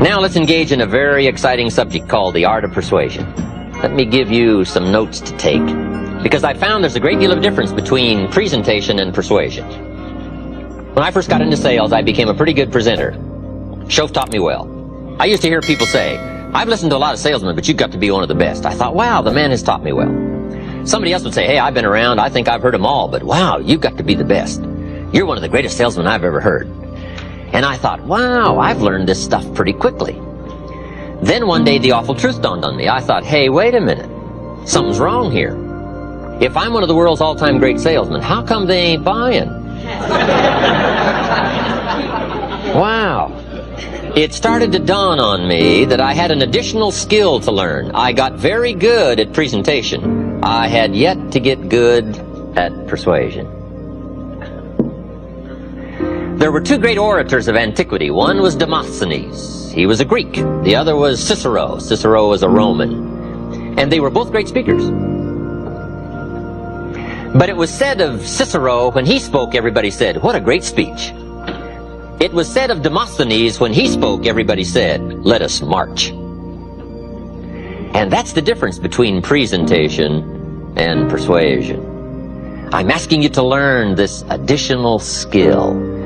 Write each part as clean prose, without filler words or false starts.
Now let's engage in a very exciting subject called the art of persuasion. Let me give you some notes to take, because I found there's a great deal of difference between presentation and persuasion. When I first got into sales, I became a pretty good presenter. Shows taught me well. I used to hear people say, I've listened to a lot of salesmen, but you've got to be one of the best. I thought, wow, the man has taught me well. Somebody else would say, hey, I've been around, I think I've heard them all, but wow, you've got to be the best. You're one of the greatest salesmen I've ever heard. And I thought, wow, I've learned this stuff pretty quickly. Then one day the awful truth dawned on me. I thought, hey, wait a minute. Something's wrong here. If I'm one of the world's all-time great salesmen, how come they ain't buying? Wow. It started to dawn on me that I had an additional skill to learn. I got very good at presentation. I had yet to get good at persuasion. There were two great orators of antiquity. One was Demosthenes. He was a Greek. The other was Cicero. Cicero was a Roman. And they were both great speakers. But it was said of Cicero, when he spoke, everybody said, what a great speech. It was said of Demosthenes, when he spoke, everybody said, let us march. And that's the difference between presentation and persuasion. I'm asking you to learn this additional skill.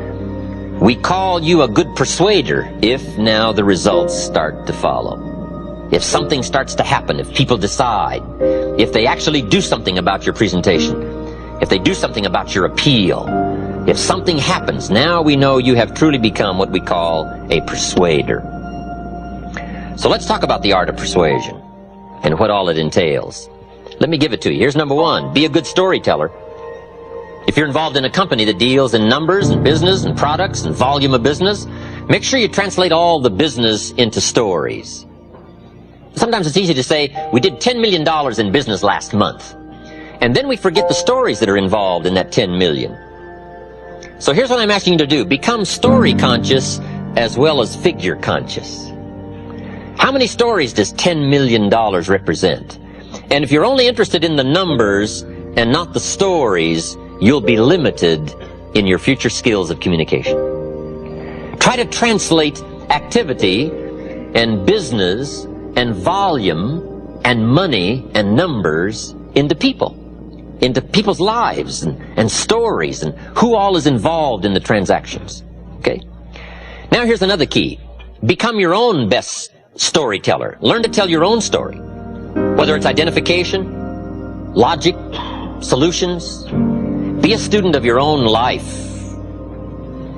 We call you a good persuader if now the results start to follow. If something starts to happen, if people decide, if they actually do something about your presentation, if they do something about your appeal, if something happens, now we know you have truly become what we call a persuader. So let's talk about the art of persuasion and what all it entails. Let me give it to you. Here's number one. Be a good storyteller. If you're involved in a company that deals in numbers and business and products and volume of business, make sure you translate all the business into stories. Sometimes it's easy to say, we did $10 million in business last month. And then we forget the stories that are involved in that 10 million. So here's what I'm asking you to do. Become story conscious as well as figure conscious. How many stories does $10 million represent? And if you're only interested in the numbers and not the stories, you'll be limited in your future skills of communication. Try to translate activity and business and volume and money and numbers into people's lives and stories and who all is involved in the transactions. Okay? Now here's another key. Become your own best storyteller. Learn to tell your own story. Whether it's identification, logic, solutions. Be a student of your own life.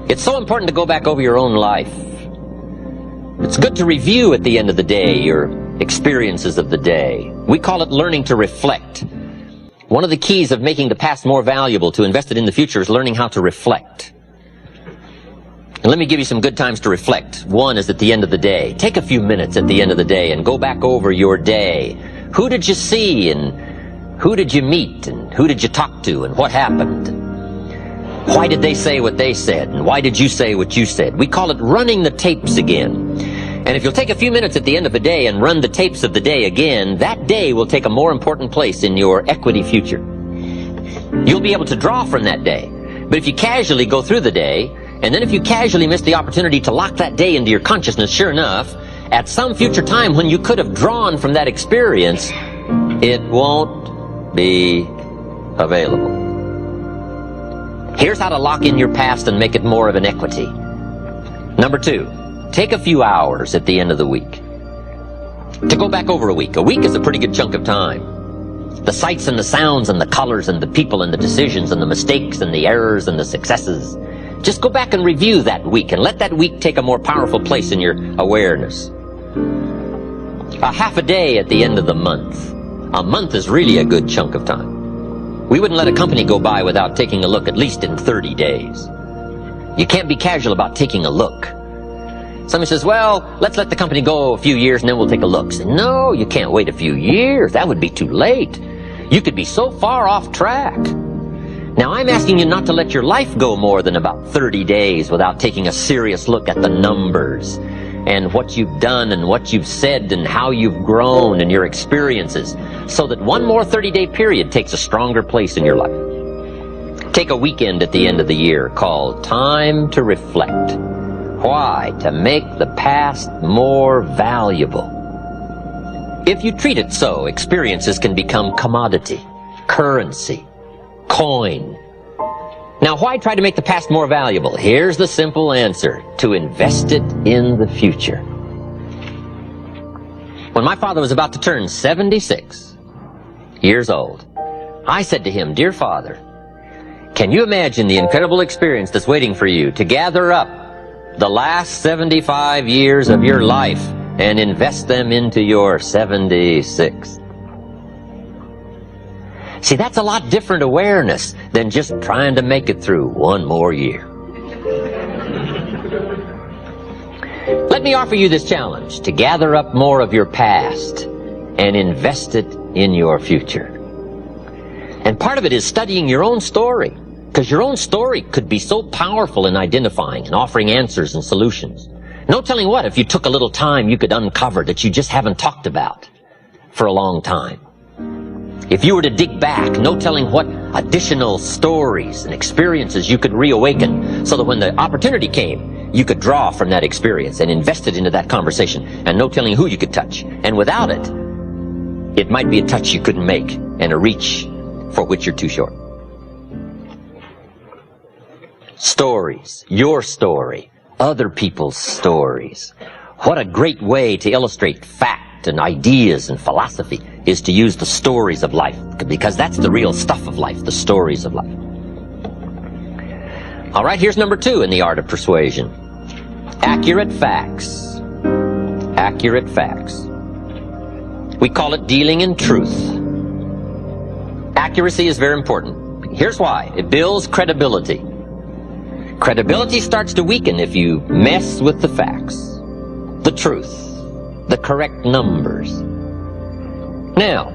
It's so important to go back over your own life. It's good to review at the end of the day your experiences of the day. We call it learning to reflect. One of the keys of making the past more valuable to invest it in the future is learning how to reflect. And let me give you some good times to reflect. One is at the end of the day. Take a few minutes at the end of the day and go back over your day. Who did you see and who did you meet, and who did you talk to, and what happened? Why did they say what they said, and why did you say what you said? We call it running the tapes again. And if you'll take a few minutes at the end of the day and run the tapes of the day again, that day will take a more important place in your equity future. You'll be able to draw from that day. But if you casually go through the day, and then if you casually miss the opportunity to lock that day into your consciousness, sure enough, at some future time when you could have drawn from that experience, it won't be available. Here's how to lock in your past and make it more of an equity. Number two, take a few hours at the end of the week to go back over a week. A week is a pretty good chunk of time. The sights and the sounds and the colors and the people and the decisions and the mistakes and the errors and the successes. Just go back and review that week and let that week take a more powerful place in your awareness. A half a day at the end of the month. A month is really a good chunk of time. We wouldn't let a company go by without taking a look at least in 30 days. You can't be casual about taking a look. Somebody says, well, let's let the company go a few years and then we'll take a look. Say, no, you can't wait a few years. That would be too late. You could be so far off track. Now, I'm asking you not to let your life go more than about 30 days without taking a serious look at the numbers and what you've done and what you've said and how you've grown and your experiences, so that one more 30-day period takes a stronger place in your life. Take a weekend at the end of the year called Time to Reflect. Why? To make the past more valuable. If you treat it so, experiences can become commodity, currency, coin. Now, why try to make the past more valuable? Here's the simple answer: to invest it in the future. When my father was about to turn 76 years old, I said to him, "Dear Father, can you imagine the incredible experience that's waiting for you to gather up the last 75 years of your life and invest them into your 76th? See, that's a lot different awareness than just trying to make it through one more year. Let me offer you this challenge: to gather up more of your past and invest it in your future. And part of it is studying your own story, because your own story could be so powerful in identifying and offering answers and solutions. No telling what, if you took a little time, you could uncover that you just haven't talked about for a long time. If you were to dig back, no telling what additional stories and experiences you could reawaken, so that when the opportunity came, you could draw from that experience and invest it into that conversation, and no telling who you could touch. And without it, it might be a touch you couldn't make and a reach for which you're too short. Stories, your story, other people's stories. What a great way to illustrate fact and ideas and philosophy is to use the stories of life, because that's the real stuff of life, the stories of life. All right, here's number 2 in the art of persuasion. Accurate facts. Accurate facts. We call it dealing in truth. Accuracy is very important. Here's why. It builds credibility. Credibility starts to weaken if you mess with the facts, the truth, the correct numbers. Now,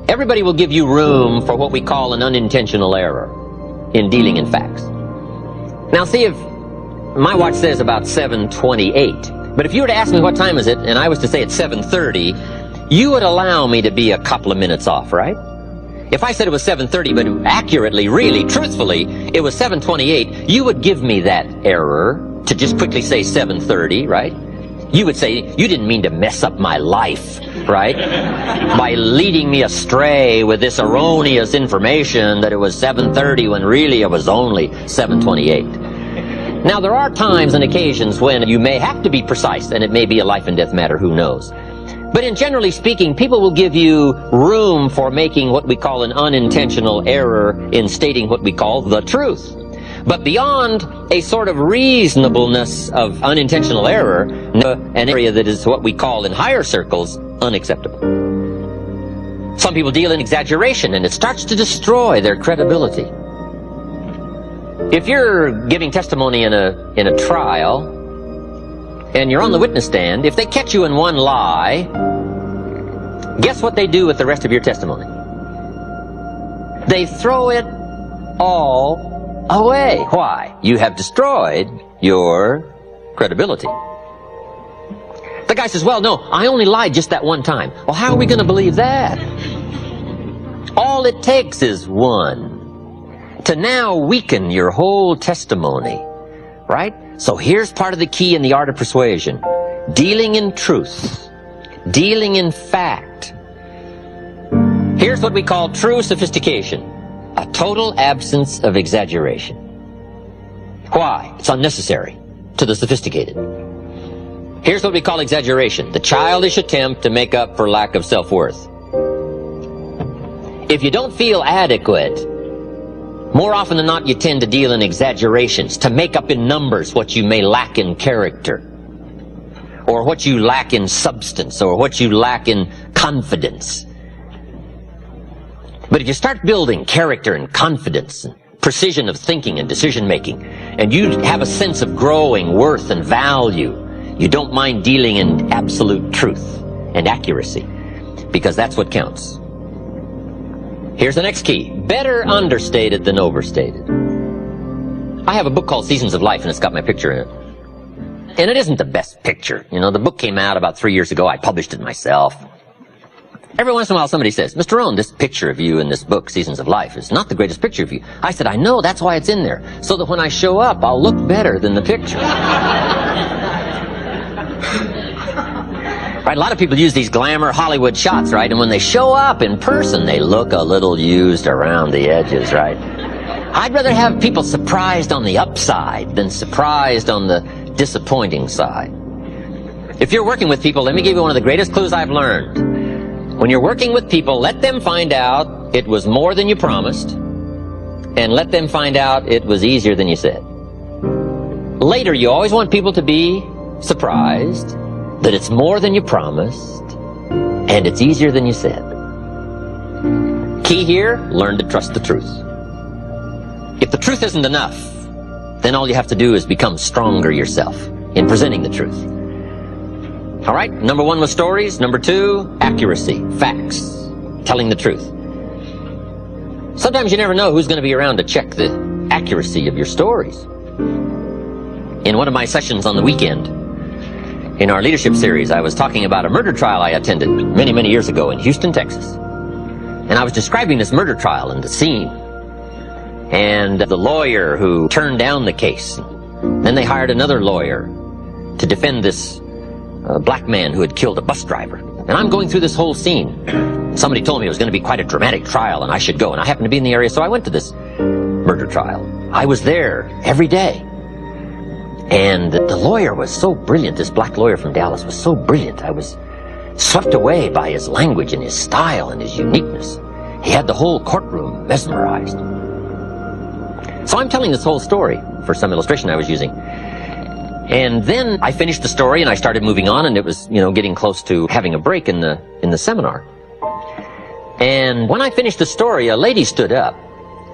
everybody will give you room for what we call an unintentional error in dealing in facts. Now, see, if my watch says about 7:28, but if you were to ask me what time is it, and I was to say it's 7:30, you would allow me to be a couple of minutes off, right? If I said it was 7:30, but accurately, really, truthfully, it was 7:28, you would give me that error to just quickly say 7:30, right? You would say, you didn't mean to mess up my life, right? By leading me astray with this erroneous information that it was 7:30 when really it was only 7:28. Now, there are times and occasions when you may have to be precise, and it may be a life and death matter, who knows? But in generally speaking, people will give you room for making what we call an unintentional error in stating what we call the truth. But beyond a sort of reasonableness of unintentional error, an area that is what we call in higher circles unacceptable. Some people deal in exaggeration, and it starts to destroy their credibility. If you're giving testimony in a trial, and you're on the witness stand, if they catch you in one lie, guess what they do with the rest of your testimony? They throw it all away. Why? You have destroyed your credibility. The guy says, well, no, I only lied just that one time. Well, how are we going to believe that? All it takes is one to now weaken your whole testimony, right? So here's part of the key in the art of persuasion. Dealing in truth. Dealing in fact. Here's what we call true sophistication. A total absence of exaggeration. Why? It's unnecessary to the sophisticated. Here's what we call exaggeration. The childish attempt to make up for lack of self-worth. If you don't feel adequate, more often than not, you tend to deal in exaggerations, to make up in numbers what you may lack in character, or what you lack in substance, or what you lack in confidence. But if you start building character and confidence and precision of thinking and decision-making, and you have a sense of growing worth and value, you don't mind dealing in absolute truth and accuracy, because that's what counts. Here's the next key. Better understated than overstated. I have a book called Seasons of Life, and it's got my picture in it. And it isn't the best picture. You know, the book came out about 3 years ago. I published it myself. Every once in a while somebody says, Mr. Rohn, this picture of you in this book, Seasons of Life, is not the greatest picture of you. I said, I know, that's why it's in there. So that when I show up, I'll look better than the picture. Right, a lot of people use these glamour Hollywood shots, right? And when they show up in person, they look a little used around the edges, right? I'd rather have people surprised on the upside than surprised on the disappointing side. If you're working with people, let me give you one of the greatest clues I've learned. When you're working with people, let them find out it was more than you promised, and let them find out it was easier than you said. Later, you always want people to be surprised that it's more than you promised, and it's easier than you said. Key here, learn to trust the truth. If the truth isn't enough, then all you have to do is become stronger yourself in presenting the truth. All right, number one was stories. Number two, accuracy, facts, telling the truth. Sometimes you never know who's going to be around to check the accuracy of your stories. In one of my sessions on the weekend, in our leadership series, I was talking about a murder trial I attended many, many years ago in Houston, Texas. And I was describing this murder trial and the scene, and the lawyer who turned down the case. Then they hired another lawyer to defend this black man who had killed a bus driver. And I'm going through this whole scene. Somebody told me it was going to be quite a dramatic trial and I should go. And I happened to be in the area, so I went to this murder trial. I was there every day. And the lawyer was so brilliant. This black lawyer from Dallas was so brilliant. I was swept away by his language and his style and his uniqueness. He had the whole courtroom mesmerized. So I'm telling this whole story for some illustration I was using. And then I finished the story and I started moving on, and it was, getting close to having a break in the seminar. And when I finished the story, a lady stood up.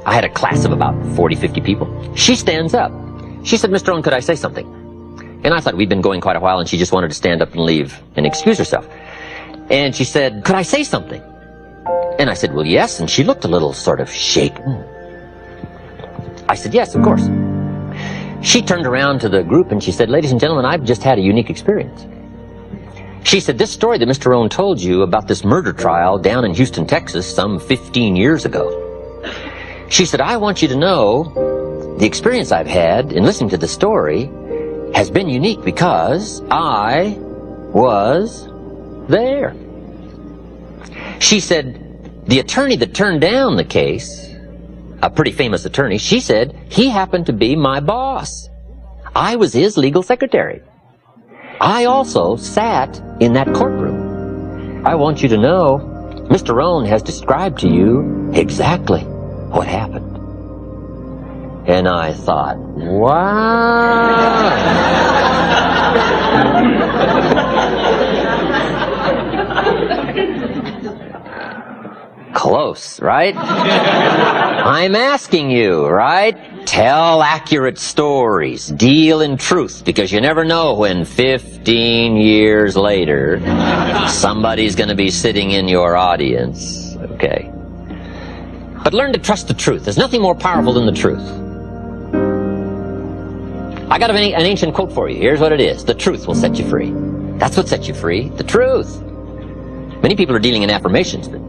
I had a class of about 40, 50 people. She stands up. She said, Mr. Rohn, could I say something? And I thought we'd been going quite a while, and she just wanted to stand up and leave and excuse herself. And she said, could I say something? And I said, well, yes. And she looked a little sort of shaken. I said, yes, of course. She turned around to the group and she said, ladies and gentlemen, I've just had a unique experience. She said, this story that Mr. Rohn told you about this murder trial down in Houston, Texas, some 15 years ago. She said, I want you to know the experience I've had in listening to the story has been unique because I was there. She said, the attorney that turned down the case, a pretty famous attorney, she said, he happened to be my boss. I was his legal secretary. I also sat in that courtroom. I want you to know, Mr. Rohn has described to you exactly what happened. And I thought, wow. Close, right? I'm asking you, right? Tell accurate stories. Deal in truth, because you never know when 15 years later somebody's going to be sitting in your audience. Okay? But learn to trust the truth. There's nothing more powerful than the truth. I got an ancient quote for you. Here's what it is. The truth will set you free. That's what sets you free. The truth. Many people are dealing in affirmations, but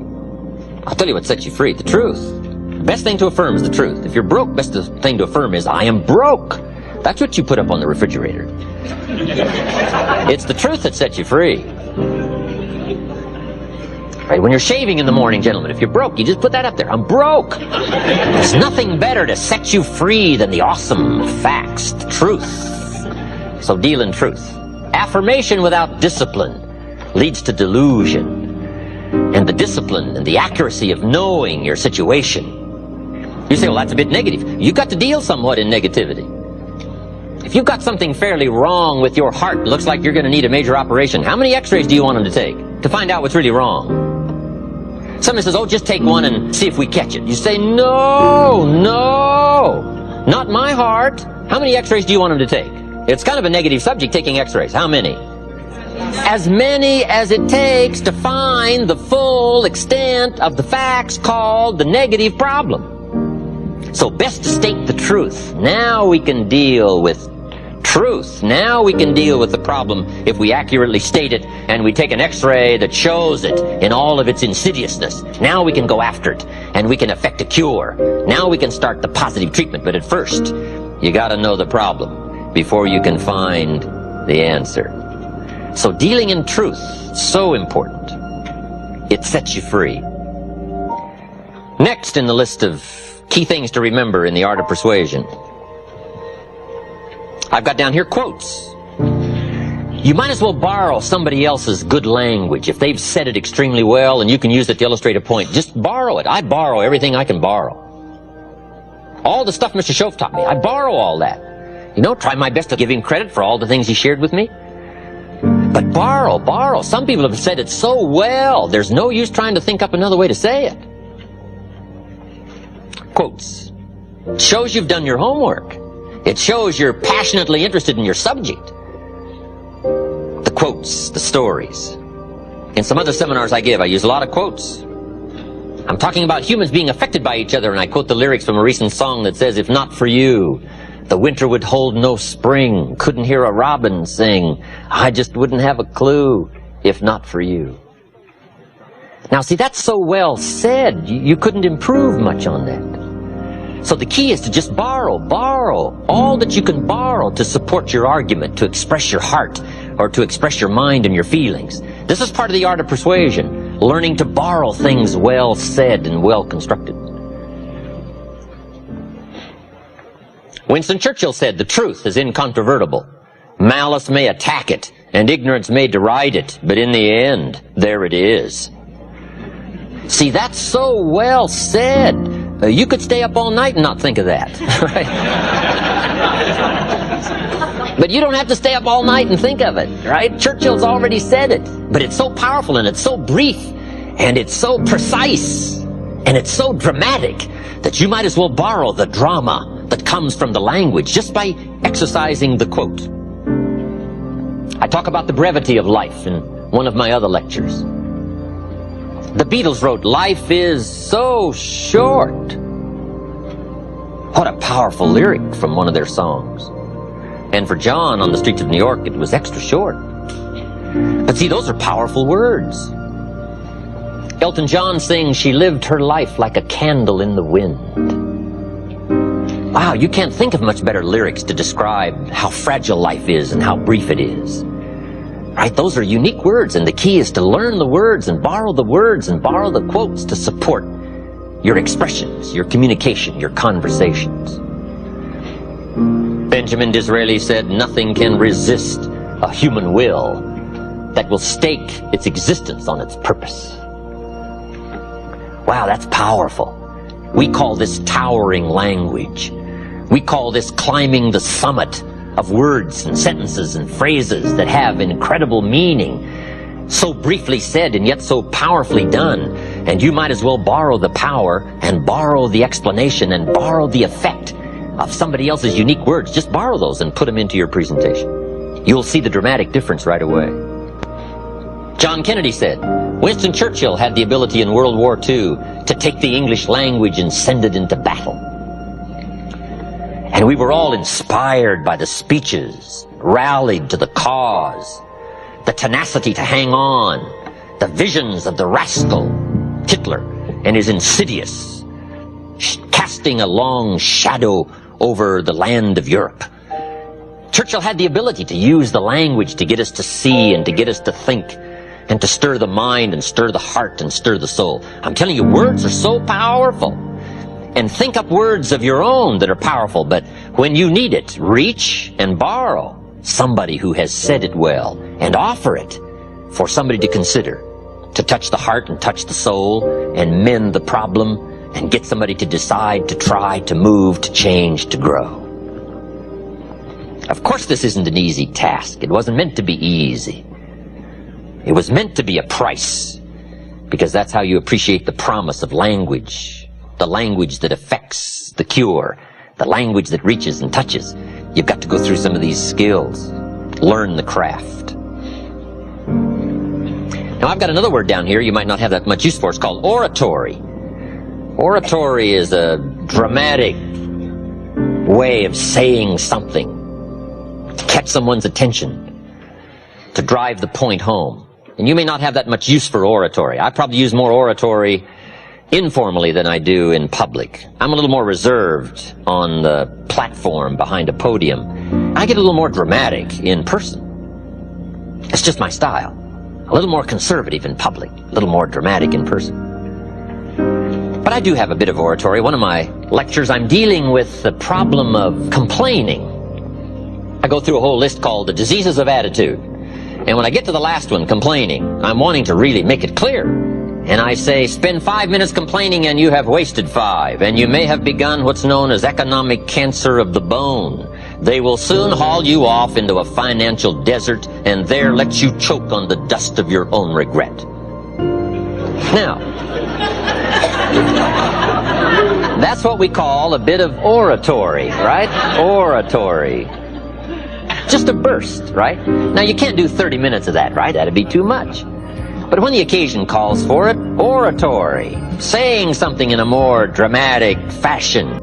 I'll tell you what sets you free. The truth. The best thing to affirm is the truth. If you're broke, best thing to affirm is, I am broke. That's what you put up on the refrigerator. It's the truth that sets you free. Right? When you're shaving in the morning, gentlemen, if you're broke, you just put that up there. I'm broke. There's nothing better to set you free than the awesome facts, the truth. So deal in truth. Affirmation without discipline leads to delusion. And the discipline and the accuracy of knowing your situation. You say, well, that's a bit negative. You've got to deal somewhat in negativity. If you've got something fairly wrong with your heart, looks like you're going to need a major operation, how many x-rays do you want them to take to find out what's really wrong? Somebody says, oh, just take one and see if we catch it. You say, no, not my heart. How many x-rays do you want them to take? It's kind of a negative subject, taking x-rays. How many? As many as it takes to find the full extent of the facts called the negative problem. So best to state the truth. Now we can deal with truth. Now we can deal with the problem if we accurately state it and we take an x-ray that shows it in all of its insidiousness. Now we can go after it and we can effect a cure. Now we can start the positive treatment. But at first, you got to know the problem before you can find the answer. So dealing in truth, so important. It sets you free. Next in the list of key things to remember in the Art of Persuasion, I've got down here quotes. You might as well borrow somebody else's good language. If they've said it extremely well and you can use it to illustrate a point, just borrow it. I borrow everything I can borrow. All the stuff Mr. Schoaf taught me, I borrow all that. You know, try my best to give him credit for all the things he shared with me. But borrow. Some people have said it so well, there's no use trying to think up another way to say it. Quotes. It shows you've done your homework. It shows you're passionately interested in your subject. The quotes, the stories. In some other seminars I give, I use a lot of quotes. I'm talking about humans being affected by each other, and I quote the lyrics from a recent song that says, "If not for you, the winter would hold no spring, couldn't hear a robin sing, I just wouldn't have a clue, if not for you." Now see, that's so well said, you couldn't improve much on that. So the key is to just borrow all that you can borrow to support your argument, to express your heart, or to express your mind and your feelings. This is part of the Art of Persuasion, learning to borrow things well said and well constructed. Winston Churchill said, "The truth is incontrovertible. Malice may attack it, and ignorance may deride it, but in the end, there it is." See, that's so well said. You could stay up all night and not think of that, right? But you don't have to stay up all night and think of it, right? Churchill's already said it. But it's so powerful, and it's so brief, and it's so precise, and it's so dramatic that you might as well borrow the drama that comes from the language just by exercising the quote. I talk about the brevity of life in one of my other lectures. The Beatles wrote, "Life is so short." What a powerful lyric from one of their songs. And for John on the streets of New York, it was extra short. But see, those are powerful words. Elton John sings, "She lived her life like a candle in the wind." Wow, you can't think of much better lyrics to describe how fragile life is and how brief it is. Right? Those are unique words, and the key is to learn the words and borrow the words and borrow the quotes to support your expressions, your communication, your conversations. Benjamin Disraeli said, "Nothing can resist a human will that will stake its existence on its purpose." Wow, that's powerful. We call this towering language. We call this climbing the summit of words and sentences and phrases that have incredible meaning, so briefly said and yet so powerfully done. And you might as well borrow the power and borrow the explanation and borrow the effect of somebody else's unique words. Just borrow those and put them into your presentation. You'll see the dramatic difference right away. John Kennedy said, "Winston Churchill had the ability in World War II to take the English language and send it into battle. And we were all inspired by the speeches, rallied to the cause, the tenacity to hang on, the visions of the rascal Hitler and his insidious, casting a long shadow over the land of Europe." Churchill had the ability to use the language to get us to see and to get us to think and to stir the mind and stir the heart and stir the soul. I'm telling you, words are so powerful. And think up words of your own that are powerful, but when you need it, reach and borrow somebody who has said it well and offer it for somebody to consider, to touch the heart and touch the soul and mend the problem and get somebody to decide, to try, to move, to change, to grow. Of course, this isn't an easy task. It wasn't meant to be easy. It was meant to be a price, because that's how you appreciate the promise of language. The language that affects the cure, the language that reaches and touches. You've got to go through some of these skills. Learn the craft. Now I've got another word down here you might not have that much use for. It's called oratory. Oratory is a dramatic way of saying something. catch someone's attention, to drive the point home. And you may not have that much use for oratory. I probably use more oratory informally than I do in public. I'm a little more reserved on the platform behind a podium. I get a little more dramatic in person. It's just my style. A little more conservative in public, a little more dramatic in person. But I do have a bit of oratory. One of my lectures, I'm dealing with the problem of complaining. I go through a whole list called the diseases of attitude. And when I get to the last one, complaining, I'm wanting to really make it clear. And I say, spend 5 minutes complaining and you have wasted 5. And you may have begun what's known as economic cancer of the bone. They will soon haul you off into a financial desert and there let you choke on the dust of your own regret. Now, that's what we call a bit of oratory, right? Oratory. Just a burst, right? Now, you can't do 30 minutes of that, right? That'd be too much. But when the occasion calls for it, oratory, saying something in a more dramatic fashion.